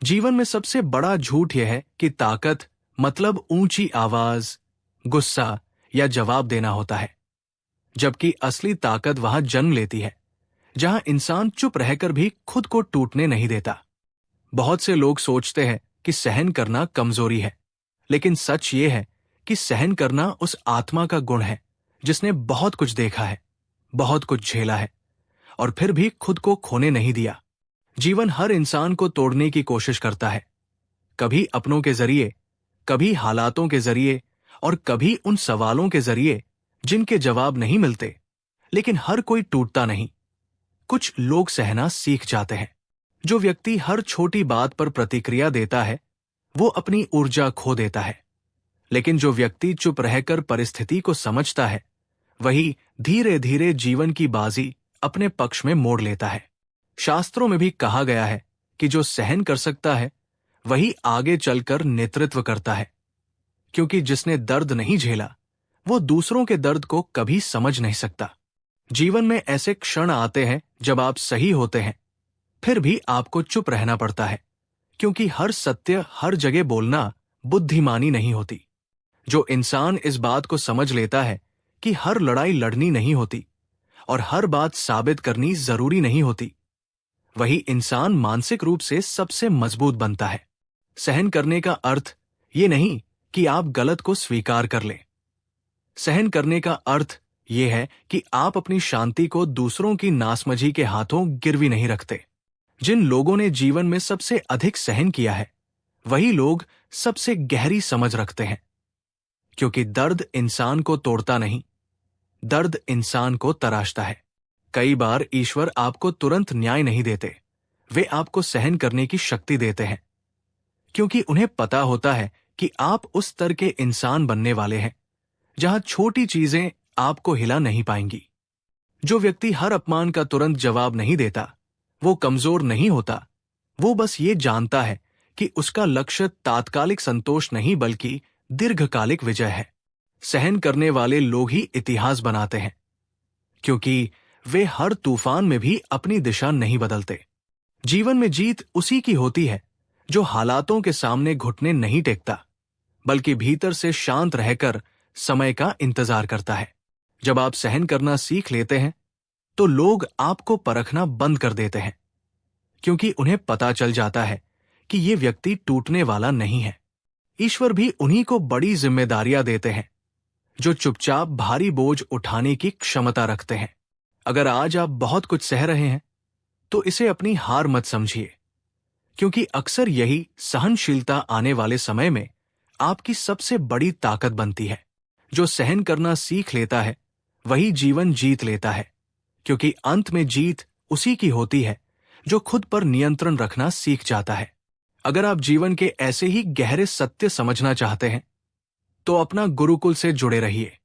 जीवन में सबसे बड़ा झूठ यह है कि ताकत मतलब ऊंची आवाज, गुस्सा या जवाब देना होता है, जबकि असली ताकत वहां जन्म लेती है जहां इंसान चुप रहकर भी खुद को टूटने नहीं देता। बहुत से लोग सोचते हैं कि सहन करना कमजोरी है, लेकिन सच ये है कि सहन करना उस आत्मा का गुण है जिसने बहुत कुछ देखा है, बहुत कुछ झेला है और फिर भी खुद को खोने नहीं दिया। जीवन हर इंसान को तोड़ने की कोशिश करता है, कभी अपनों के जरिए, कभी हालातों के जरिए और कभी उन सवालों के जरिए जिनके जवाब नहीं मिलते। लेकिन हर कोई टूटता नहीं। कुछ लोग सहना सीख जाते हैं। जो व्यक्ति हर छोटी बात पर प्रतिक्रिया देता है वो अपनी ऊर्जा खो देता है, लेकिन जो व्यक्ति चुप रहकर परिस्थिति को समझता है वही धीरे धीरे जीवन की बाजी अपने पक्ष में मोड़ लेता है। शास्त्रों में भी कहा गया है कि जो सहन कर सकता है वही आगे चलकर नेतृत्व करता है, क्योंकि जिसने दर्द नहीं झेला वो दूसरों के दर्द को कभी समझ नहीं सकता। जीवन में ऐसे क्षण आते हैं जब आप सही होते हैं, फिर भी आपको चुप रहना पड़ता है, क्योंकि हर सत्य हर जगह बोलना बुद्धिमानी नहीं होती। जो इंसान इस बात को समझ लेता है कि हर लड़ाई लड़नी नहीं होती और हर बात साबित करनी जरूरी नहीं होती, वही इंसान मानसिक रूप से सबसे मजबूत बनता है। सहन करने का अर्थ ये नहीं कि आप गलत को स्वीकार कर लें। सहन करने का अर्थ ये है कि आप अपनी शांति को दूसरों की नासमझी के हाथों गिरवी नहीं रखते। जिन लोगों ने जीवन में सबसे अधिक सहन किया है वही लोग सबसे गहरी समझ रखते हैं, क्योंकि दर्द इंसान को तोड़ता नहीं, दर्द इंसान को तराशता है। कई बार ईश्वर आपको तुरंत न्याय नहीं देते, वे आपको सहन करने की शक्ति देते हैं, क्योंकि उन्हें पता होता है कि आप उस स्तर के इंसान बनने वाले हैं जहां छोटी चीजें आपको हिला नहीं पाएंगी। जो व्यक्ति हर अपमान का तुरंत जवाब नहीं देता वो कमजोर नहीं होता, वो बस ये जानता है कि उसका लक्ष्य तात्कालिक संतोष नहीं बल्कि दीर्घकालिक विजय है। सहन करने वाले लोग ही इतिहास बनाते हैं, क्योंकि वे हर तूफान में भी अपनी दिशा नहीं बदलते। जीवन में जीत उसी की होती है जो हालातों के सामने घुटने नहीं टेकता, बल्कि भीतर से शांत रहकर समय का इंतजार करता है। जब आप सहन करना सीख लेते हैं तो लोग आपको परखना बंद कर देते हैं, क्योंकि उन्हें पता चल जाता है कि ये व्यक्ति टूटने वाला नहीं है। ईश्वर भी उन्हीं को बड़ी जिम्मेदारियां देते हैं जो चुपचाप भारी बोझ उठाने की क्षमता रखते हैं। अगर आज आप बहुत कुछ सह रहे हैं तो इसे अपनी हार मत समझिए, क्योंकि अक्सर यही सहनशीलता आने वाले समय में आपकी सबसे बड़ी ताकत बनती है। जो सहन करना सीख लेता है वही जीवन जीत लेता है, क्योंकि अंत में जीत उसी की होती है जो खुद पर नियंत्रण रखना सीख जाता है। अगर आप जीवन के ऐसे ही गहरे सत्य समझना चाहते हैं तो अपना गुरुकुल से जुड़े रहिए।